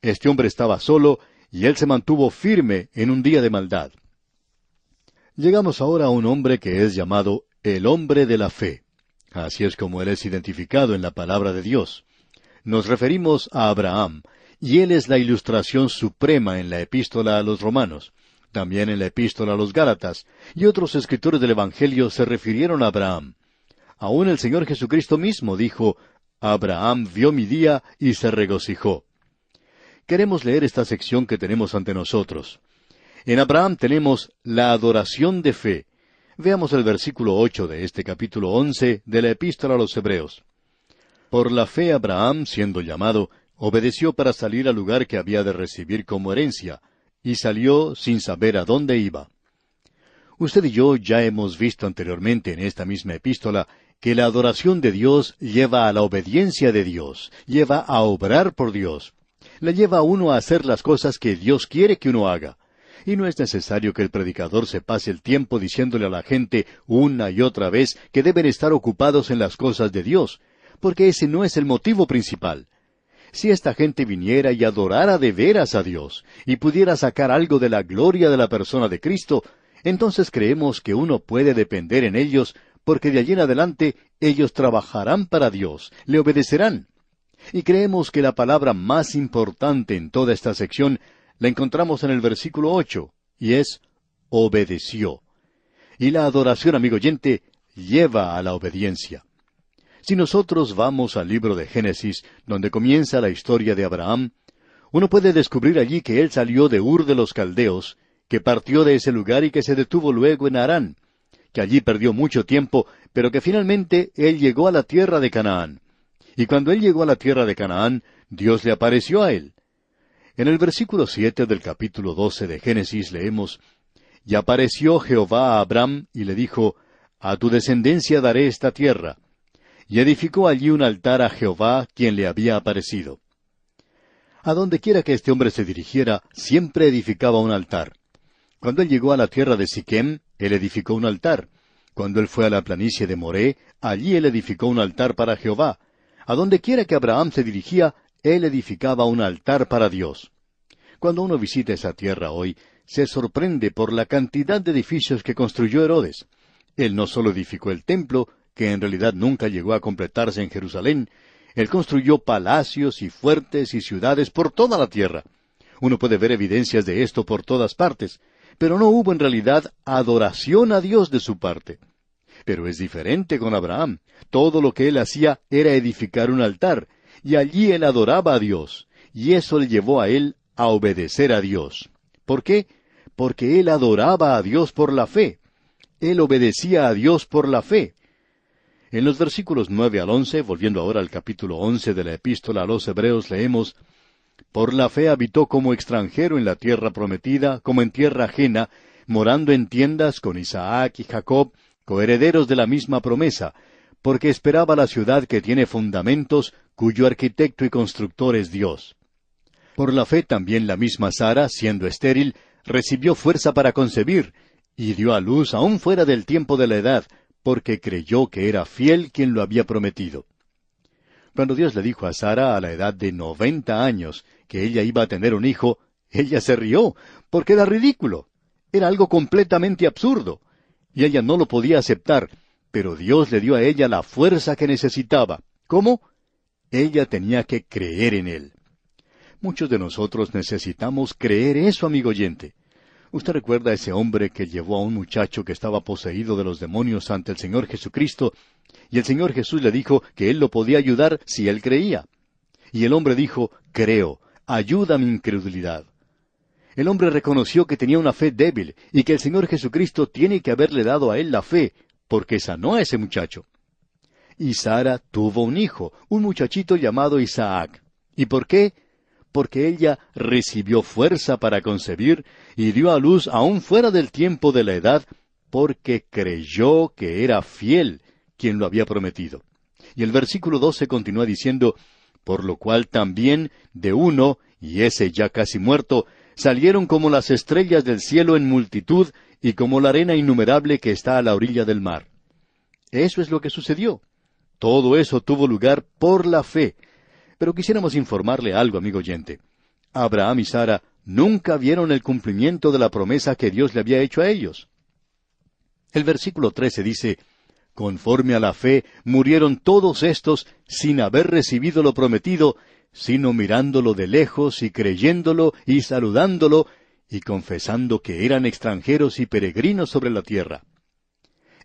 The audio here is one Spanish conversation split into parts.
Este hombre estaba solo, y él se mantuvo firme en un día de maldad. Llegamos ahora a un hombre que es llamado el hombre de la fe. Así es como él es identificado en la palabra de Dios. Nos referimos a Abraham, y él es la ilustración suprema en la epístola a los Romanos, también en la epístola a los Gálatas, y otros escritores del Evangelio se refirieron a Abraham. Aún el Señor Jesucristo mismo dijo, Abraham vio mi día y se regocijó. Queremos leer esta sección que tenemos ante nosotros. En Abraham tenemos la adoración de fe. Veamos el versículo 8 de este capítulo 11 de la epístola a los Hebreos. Por la fe Abraham, siendo llamado, obedeció para salir al lugar que había de recibir como herencia, y salió sin saber a dónde iba. Usted y yo ya hemos visto anteriormente en esta misma epístola que la adoración de Dios lleva a la obediencia de Dios, lleva a obrar por Dios, le lleva a uno a hacer las cosas que Dios quiere que uno haga. Y no es necesario que el predicador se pase el tiempo diciéndole a la gente una y otra vez que deben estar ocupados en las cosas de Dios, porque ese no es el motivo principal. Si esta gente viniera y adorara de veras a Dios, y pudiera sacar algo de la gloria de la persona de Cristo, entonces creemos que uno puede depender en ellos, porque de allí en adelante ellos trabajarán para Dios, le obedecerán. Y creemos que la palabra más importante en toda esta sección la encontramos en el versículo 8, y es obedeció. Y la adoración, amigo oyente, lleva a la obediencia. Si nosotros vamos al libro de Génesis, donde comienza la historia de Abraham, uno puede descubrir allí que él salió de Ur de los Caldeos, que partió de ese lugar y que se detuvo luego en Harán, que allí perdió mucho tiempo, pero que finalmente él llegó a la tierra de Canaán. Y cuando él llegó a la tierra de Canaán, Dios le apareció a él. En el versículo 7 del capítulo 12 de Génesis leemos, Y apareció Jehová a Abram y le dijo, A tu descendencia daré esta tierra. Y edificó allí un altar a Jehová, quien le había aparecido. A donde quiera que este hombre se dirigiera, siempre edificaba un altar. Cuando él llegó a la tierra de Siquem, él edificó un altar. Cuando él fue a la planicie de Moré, allí él edificó un altar para Jehová. A donde quiera que Abraham se dirigía, él edificaba un altar para Dios. Cuando uno visita esa tierra hoy, se sorprende por la cantidad de edificios que construyó Herodes. Él no solo edificó el templo, que en realidad nunca llegó a completarse en Jerusalén, él construyó palacios y fuertes y ciudades por toda la tierra. Uno puede ver evidencias de esto por todas partes, pero no hubo en realidad adoración a Dios de su parte. Pero es diferente con Abraham. Todo lo que él hacía era edificar un altar, y allí él adoraba a Dios, y eso le llevó a él a obedecer a Dios. ¿Por qué? Porque él adoraba a Dios por la fe. Él obedecía a Dios por la fe. En los versículos 9 al 11, volviendo ahora al capítulo 11 de la epístola a los Hebreos, leemos, Por la fe habitó como extranjero en la tierra prometida, como en tierra ajena, morando en tiendas con Isaac y Jacob, coherederos de la misma promesa, porque esperaba la ciudad que tiene fundamentos, cuyo arquitecto y constructor es Dios. Por la fe también la misma Sara, siendo estéril, recibió fuerza para concebir, y dio a luz aún fuera del tiempo de la edad, porque creyó que era fiel quien lo había prometido. Cuando Dios le dijo a Sara a la edad de 90 años que ella iba a tener un hijo, ella se rió, porque era ridículo. Era algo completamente absurdo. Y ella no lo podía aceptar, pero Dios le dio a ella la fuerza que necesitaba. ¿Cómo? Ella tenía que creer en Él. Muchos de nosotros necesitamos creer eso, amigo oyente. Usted recuerda a ese hombre que llevó a un muchacho que estaba poseído de los demonios ante el Señor Jesucristo, y el Señor Jesús le dijo que Él lo podía ayudar si él creía. Y el hombre dijo, creo, ayuda mi incredulidad. El hombre reconoció que tenía una fe débil, y que el Señor Jesucristo tiene que haberle dado a él la fe, porque sanó a ese muchacho. Y Sara tuvo un hijo, un muchachito llamado Isaac. ¿Y por qué? Porque ella recibió fuerza para concebir y dio a luz aún fuera del tiempo de la edad, porque creyó que era fiel quien lo había prometido. Y el versículo 12 continúa diciendo, por lo cual también de uno, y ese ya casi muerto, salieron como las estrellas del cielo en multitud y como la arena innumerable que está a la orilla del mar. Eso es lo que sucedió. Todo eso tuvo lugar por la fe. Pero quisiéramos informarle algo, amigo oyente. Abraham y Sara nunca vieron el cumplimiento de la promesa que Dios le había hecho a ellos. El versículo 13 dice, conforme a la fe murieron todos estos sin haber recibido lo prometido, sino mirándolo de lejos y creyéndolo y saludándolo y confesando que eran extranjeros y peregrinos sobre la tierra.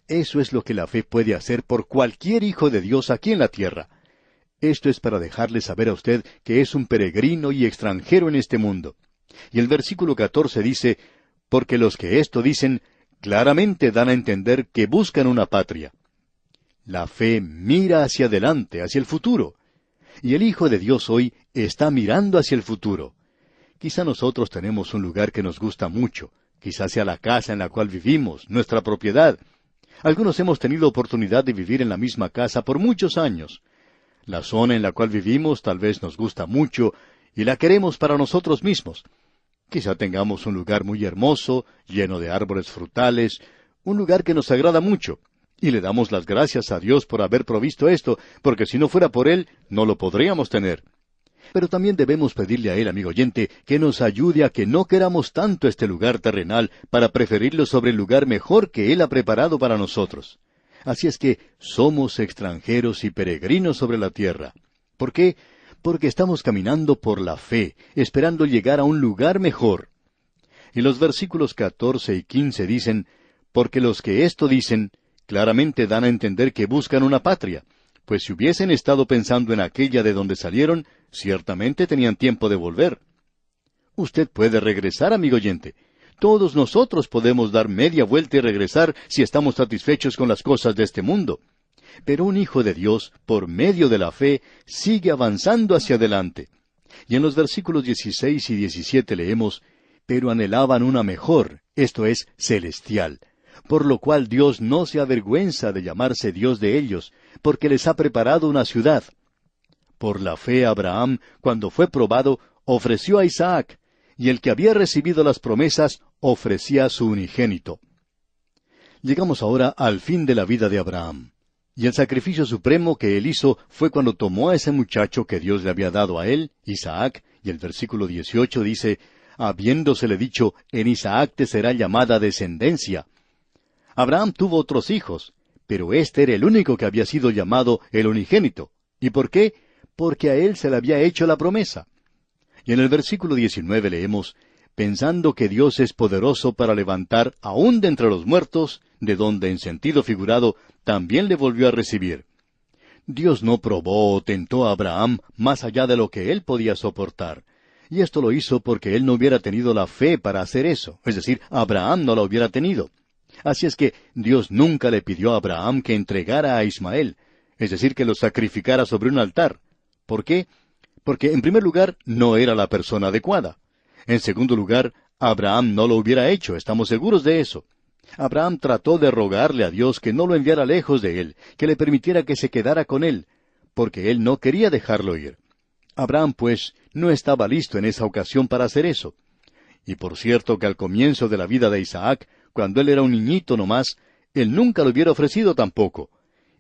Eso es lo que la fe puede hacer por cualquier hijo de Dios aquí en la tierra. Esto es para dejarle saber a usted que es un peregrino y extranjero en este mundo. Y el versículo 14 dice, porque los que esto dicen, claramente dan a entender que buscan una patria. La fe mira hacia adelante, hacia el futuro. Y el Hijo de Dios hoy está mirando hacia el futuro. Quizá nosotros tenemos un lugar que nos gusta mucho, quizá sea la casa en la cual vivimos, nuestra propiedad. Algunos hemos tenido oportunidad de vivir en la misma casa por muchos años. La zona en la cual vivimos tal vez nos gusta mucho y la queremos para nosotros mismos. Quizá tengamos un lugar muy hermoso, lleno de árboles frutales, un lugar que nos agrada mucho. Y le damos las gracias a Dios por haber provisto esto, porque si no fuera por Él, no lo podríamos tener. Pero también debemos pedirle a Él, amigo oyente, que nos ayude a que no queramos tanto este lugar terrenal para preferirlo sobre el lugar mejor que Él ha preparado para nosotros. Así es que somos extranjeros y peregrinos sobre la tierra. ¿Por qué? Porque estamos caminando por la fe, esperando llegar a un lugar mejor. Y los versículos 14 y 15 dicen, porque los que esto dicen, claramente dan a entender que buscan una patria, pues si hubiesen estado pensando en aquella de donde salieron, ciertamente tenían tiempo de volver. Usted puede regresar, amigo oyente. Todos nosotros podemos dar media vuelta y regresar si estamos satisfechos con las cosas de este mundo. Pero un hijo de Dios, por medio de la fe, sigue avanzando hacia adelante. Y en los versículos 16 y 17 leemos, pero anhelaban una mejor, esto es, celestial, por lo cual Dios no se avergüenza de llamarse Dios de ellos, porque les ha preparado una ciudad. Por la fe Abraham, cuando fue probado, ofreció a Isaac, y el que había recibido las promesas ofrecía a su unigénito. Llegamos ahora al fin de la vida de Abraham. Y el sacrificio supremo que él hizo fue cuando tomó a ese muchacho que Dios le había dado a él, Isaac, y el versículo 18 dice, habiéndosele dicho, en Isaac te será llamada descendencia. Abraham tuvo otros hijos, pero este era el único que había sido llamado el unigénito. ¿Y por qué? Porque a él se le había hecho la promesa. Y en el versículo 19 leemos, pensando que Dios es poderoso para levantar aún de entre los muertos, de donde en sentido figurado también le volvió a recibir. Dios no probó o tentó a Abraham más allá de lo que él podía soportar. Y esto lo hizo porque él no hubiera tenido la fe para hacer eso, es decir, Abraham no la hubiera tenido. Así es que Dios nunca le pidió a Abraham que entregara a Ismael, es decir, que lo sacrificara sobre un altar. ¿Por qué? Porque en primer lugar no era la persona adecuada. En segundo lugar, Abraham no lo hubiera hecho, estamos seguros de eso. Abraham trató de rogarle a Dios que no lo enviara lejos de él, que le permitiera que se quedara con él, porque él no quería dejarlo ir. Abraham, pues, no estaba listo en esa ocasión para hacer eso. Y por cierto que al comienzo de la vida de Isaac, cuando él era un niñito nomás, él nunca lo hubiera ofrecido tampoco.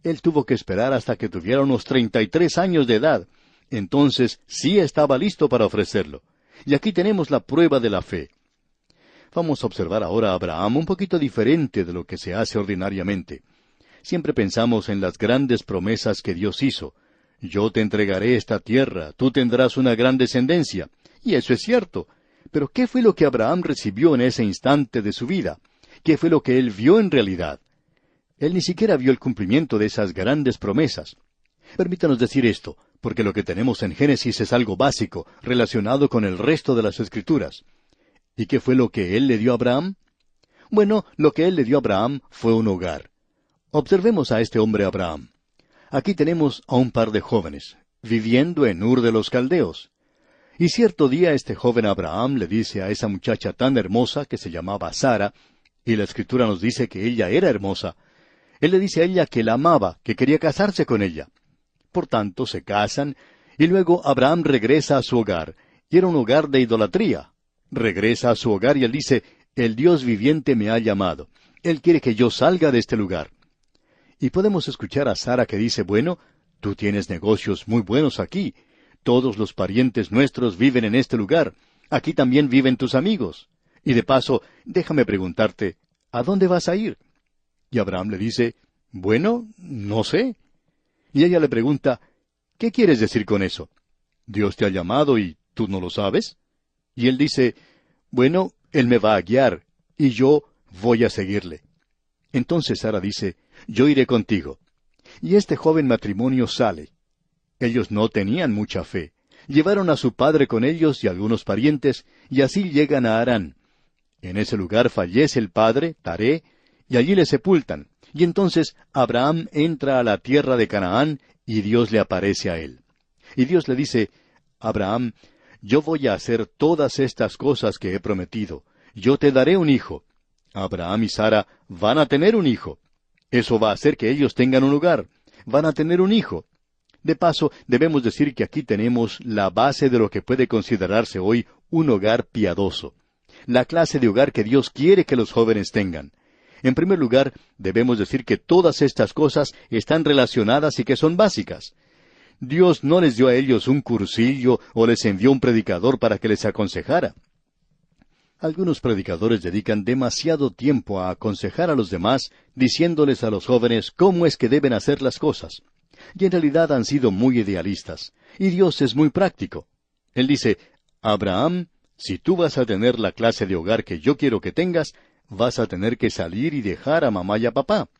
Él tuvo que esperar hasta que tuviera unos 33 años de edad. Entonces sí estaba listo para ofrecerlo. Y aquí tenemos la prueba de la fe. Vamos a observar ahora a Abraham un poquito diferente de lo que se hace ordinariamente. Siempre pensamos en las grandes promesas que Dios hizo. Yo te entregaré esta tierra, tú tendrás una gran descendencia. Y eso es cierto. Pero ¿qué fue lo que Abraham recibió en ese instante de su vida? ¿Qué fue lo que él vio en realidad? Él ni siquiera vio el cumplimiento de esas grandes promesas. Permítanos decir esto, porque lo que tenemos en Génesis es algo básico, relacionado con el resto de las Escrituras. ¿Y qué fue lo que él le dio a Abraham? Bueno, lo que él le dio a Abraham fue un hogar. Observemos a este hombre Abraham. Aquí tenemos a un par de jóvenes, viviendo en Ur de los Caldeos. Y cierto día este joven Abraham le dice a esa muchacha tan hermosa que se llamaba Sara, y la Escritura nos dice que ella era hermosa. Él le dice a ella que la amaba, que quería casarse con ella. Por tanto, se casan, y luego Abraham regresa a su hogar, y era un hogar de idolatría. Regresa a su hogar y él dice, el Dios viviente me ha llamado. Él quiere que yo salga de este lugar. Y podemos escuchar a Sara que dice, bueno, tú tienes negocios muy buenos aquí. Todos los parientes nuestros viven en este lugar. Aquí también viven tus amigos. Y de paso, déjame preguntarte, ¿a dónde vas a ir? Y Abraham le dice, bueno, no sé. Y ella le pregunta, ¿qué quieres decir con eso? ¿Dios te ha llamado y tú no lo sabes? Y él dice, bueno, Él me va a guiar, y yo voy a seguirle. Entonces Sara dice, yo iré contigo. Y este joven matrimonio sale. Ellos no tenían mucha fe. Llevaron a su padre con ellos y algunos parientes, y así llegan a Harán. En ese lugar fallece el padre, Taré, y allí le sepultan. Y entonces Abraham entra a la tierra de Canaán, y Dios le aparece a él. Y Dios le dice, Abraham, yo voy a hacer todas estas cosas que he prometido. Yo te daré un hijo. Abraham y Sara van a tener un hijo. Eso va a hacer que ellos tengan un hogar. Van a tener un hijo. De paso, debemos decir que aquí tenemos la base de lo que puede considerarse hoy un hogar piadoso. La clase de hogar que Dios quiere que los jóvenes tengan. En primer lugar, debemos decir que todas estas cosas están relacionadas y que son básicas. Dios no les dio a ellos un cursillo o les envió un predicador para que les aconsejara. Algunos predicadores dedican demasiado tiempo a aconsejar a los demás, diciéndoles a los jóvenes cómo es que deben hacer las cosas. Y en realidad han sido muy idealistas. Y Dios es muy práctico. Él dice, Abraham, si tú vas a tener la clase de hogar que yo quiero que tengas, vas a tener que salir y dejar a mamá y a papá.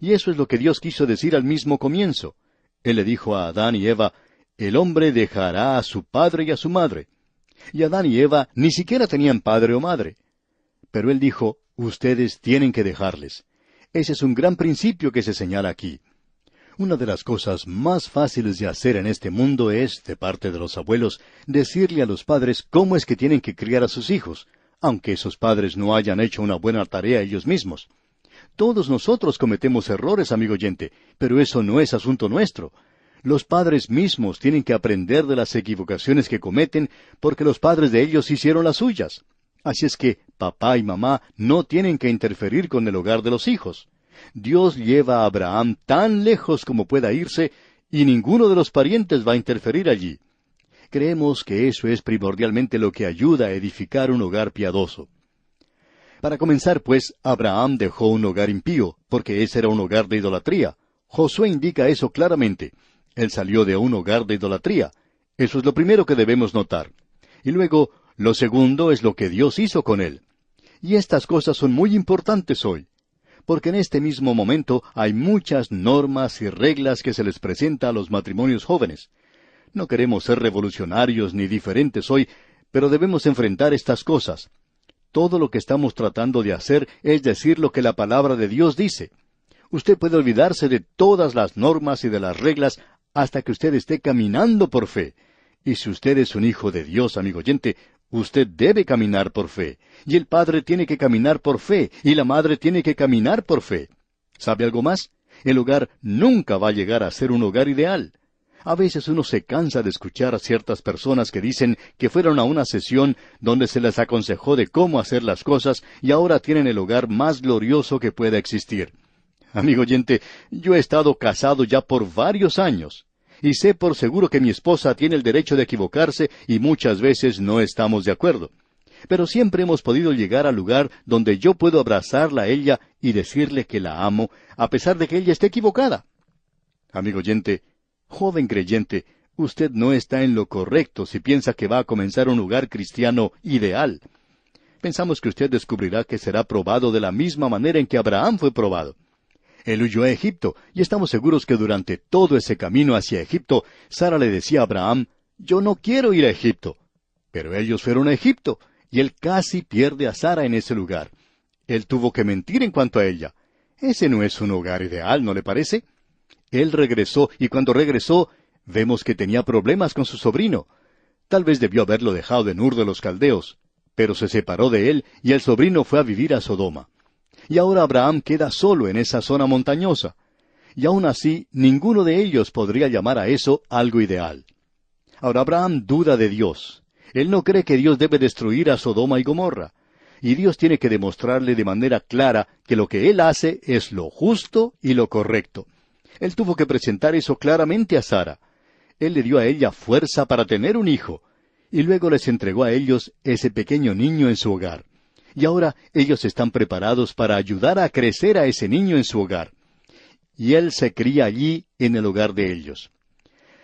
Y eso es lo que Dios quiso decir al mismo comienzo. Él le dijo a Adán y Eva, el hombre dejará a su padre y a su madre. Y Adán y Eva ni siquiera tenían padre o madre. Pero él dijo, ustedes tienen que dejarles. Ese es un gran principio que se señala aquí. Una de las cosas más fáciles de hacer en este mundo es, de parte de los abuelos, decirle a los padres cómo es que tienen que criar a sus hijos, aunque esos padres no hayan hecho una buena tarea ellos mismos. Todos nosotros cometemos errores, amigo oyente, pero eso no es asunto nuestro. Los padres mismos tienen que aprender de las equivocaciones que cometen porque los padres de ellos hicieron las suyas. Así es que papá y mamá no tienen que interferir con el hogar de los hijos. Dios lleva a Abraham tan lejos como pueda irse y ninguno de los parientes va a interferir allí. Creemos que eso es primordialmente lo que ayuda a edificar un hogar piadoso. Para comenzar, pues, Abraham dejó un hogar impío, porque ese era un hogar de idolatría. Josué indica eso claramente. Él salió de un hogar de idolatría. Eso es lo primero que debemos notar. Y luego, lo segundo es lo que Dios hizo con él. Y estas cosas son muy importantes hoy, porque en este mismo momento hay muchas normas y reglas que se les presenta a los matrimonios jóvenes. No queremos ser revolucionarios ni diferentes hoy, pero debemos enfrentar estas cosas. Todo lo que estamos tratando de hacer es decir lo que la palabra de Dios dice. Usted puede olvidarse de todas las normas y de las reglas hasta que usted esté caminando por fe. Y si usted es un hijo de Dios, amigo oyente, usted debe caminar por fe. Y el padre tiene que caminar por fe, y la madre tiene que caminar por fe. ¿Sabe algo más? El hogar nunca va a llegar a ser un hogar ideal. A veces uno se cansa de escuchar a ciertas personas que dicen que fueron a una sesión donde se les aconsejó de cómo hacer las cosas y ahora tienen el hogar más glorioso que pueda existir. Amigo oyente, yo he estado casado ya por varios años y sé por seguro que mi esposa tiene el derecho de equivocarse y muchas veces no estamos de acuerdo. Pero siempre hemos podido llegar al lugar donde yo puedo abrazarla a ella y decirle que la amo, a pesar de que ella esté equivocada. Amigo oyente, joven creyente, usted no está en lo correcto si piensa que va a comenzar un hogar cristiano ideal. Pensamos que usted descubrirá que será probado de la misma manera en que Abraham fue probado. Él huyó a Egipto, y estamos seguros que durante todo ese camino hacia Egipto, Sara le decía a Abraham, yo no quiero ir a Egipto. Pero ellos fueron a Egipto, y él casi pierde a Sara en ese lugar. Él tuvo que mentir en cuanto a ella. Ese no es un hogar ideal, ¿no le parece? Él regresó, y cuando regresó, vemos que tenía problemas con su sobrino. Tal vez debió haberlo dejado en Ur de los Caldeos, pero se separó de él, y el sobrino fue a vivir a Sodoma. Y ahora Abraham queda solo en esa zona montañosa. Y aún así, ninguno de ellos podría llamar a eso algo ideal. Ahora Abraham duda de Dios. Él no cree que Dios debe destruir a Sodoma y Gomorra. Y Dios tiene que demostrarle de manera clara que lo que él hace es lo justo y lo correcto. Él tuvo que presentar eso claramente a Sara. Él le dio a ella fuerza para tener un hijo. y luego les entregó a ellos ese pequeño niño en su hogar. Y ahora ellos están preparados para ayudar a crecer a ese niño en su hogar. Y él se cría allí en el hogar de ellos.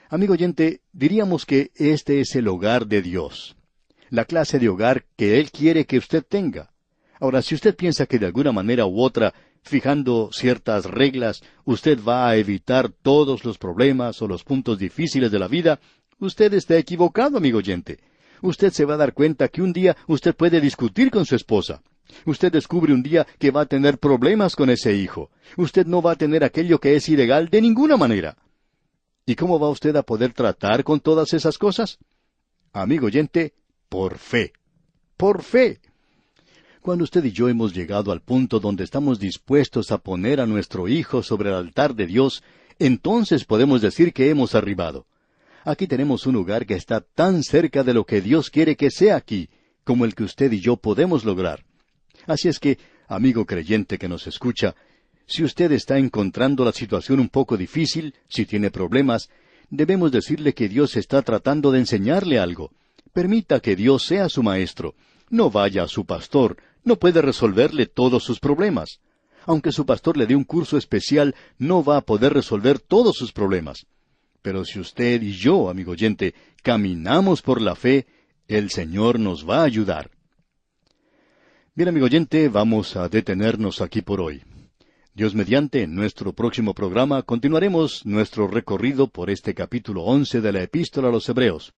Amigo oyente, diríamos que este es el hogar de Dios, la clase de hogar que Él quiere que usted tenga. Ahora, si usted piensa que de alguna manera u otra, fijando ciertas reglas, usted va a evitar todos los problemas o los puntos difíciles de la vida, usted está equivocado, amigo oyente. Usted se va a dar cuenta que un día usted puede discutir con su esposa. Usted descubre un día que va a tener problemas con ese hijo. Usted no va a tener aquello que es ilegal de ninguna manera. ¿Y cómo va usted a poder tratar con todas esas cosas? Amigo oyente, por fe. Por fe. Cuando usted y yo hemos llegado al punto donde estamos dispuestos a poner a nuestro hijo sobre el altar de Dios, entonces podemos decir que hemos arribado. Aquí tenemos un lugar que está tan cerca de lo que Dios quiere que sea aquí, como el que usted y yo podemos lograr. Así es que, amigo creyente que nos escucha, si usted está encontrando la situación un poco difícil, si tiene problemas, debemos decirle que Dios está tratando de enseñarle algo. Permita que Dios sea su maestro. No vaya a su pastor, no puede resolverle todos sus problemas. Aunque su pastor le dé un curso especial, no va a poder resolver todos sus problemas. Pero si usted y yo, amigo oyente, caminamos por la fe, el Señor nos va a ayudar. Bien, amigo oyente, vamos a detenernos aquí por hoy. Dios mediante, en nuestro próximo programa continuaremos nuestro recorrido por este capítulo 11 de la Epístola a los Hebreos.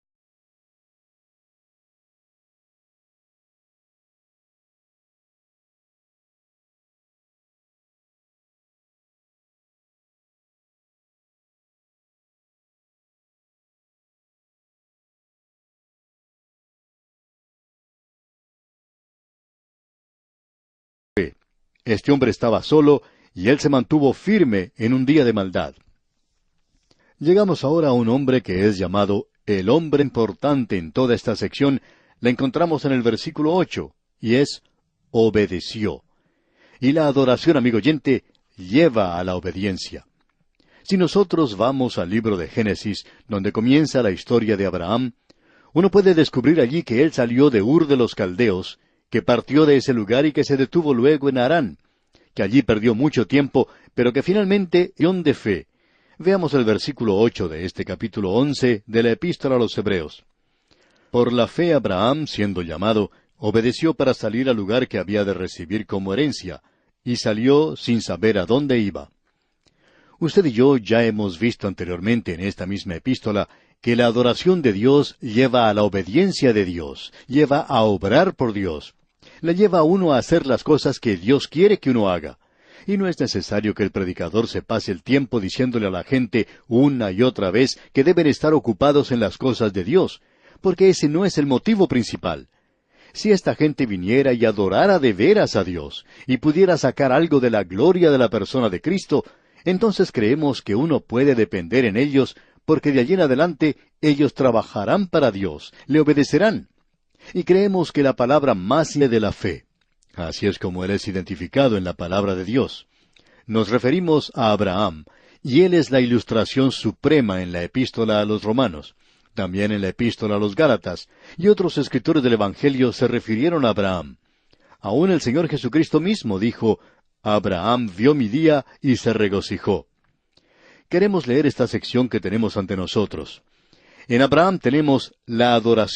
Este hombre estaba solo y él se mantuvo firme en un día de maldad. Llegamos ahora a un hombre que es llamado el hombre importante en toda esta sección. La encontramos en el versículo 8, y es obedeció. Y la adoración, amigo oyente, lleva a la obediencia. Si nosotros vamos al libro de Génesis, donde comienza la historia de Abraham, uno puede descubrir allí que él salió de Ur de los Caldeos, que partió de ese lugar y que se detuvo luego en Harán, que allí perdió mucho tiempo, pero que finalmente dio de fe. Veamos el versículo 8 de este capítulo 11 de la Epístola a los Hebreos. Por la fe Abraham, siendo llamado, obedeció para salir al lugar que había de recibir como herencia, y salió sin saber a dónde iba. Usted y yo ya hemos visto anteriormente en esta misma epístola que la adoración de Dios lleva a la obediencia de Dios, lleva a obrar por Dios. Le lleva a uno a hacer las cosas que Dios quiere que uno haga. Y no es necesario que el predicador se pase el tiempo diciéndole a la gente una y otra vez que deben estar ocupados en las cosas de Dios, porque ese no es el motivo principal. Si esta gente viniera y adorara de veras a Dios, y pudiera sacar algo de la gloria de la persona de Cristo, entonces creemos que uno puede depender en ellos, porque de allí en adelante ellos trabajarán para Dios, le obedecerán. Y creemos que la palabra más de la fe. Así es como él es identificado en la palabra de Dios. Nos referimos a Abraham, y él es la ilustración suprema en la epístola a los Romanos, también en la epístola a los Gálatas, y otros escritores del Evangelio se refirieron a Abraham. Aún el Señor Jesucristo mismo dijo, Abraham vio mi día y se regocijó. Queremos leer esta sección que tenemos ante nosotros. En Abraham tenemos la adoración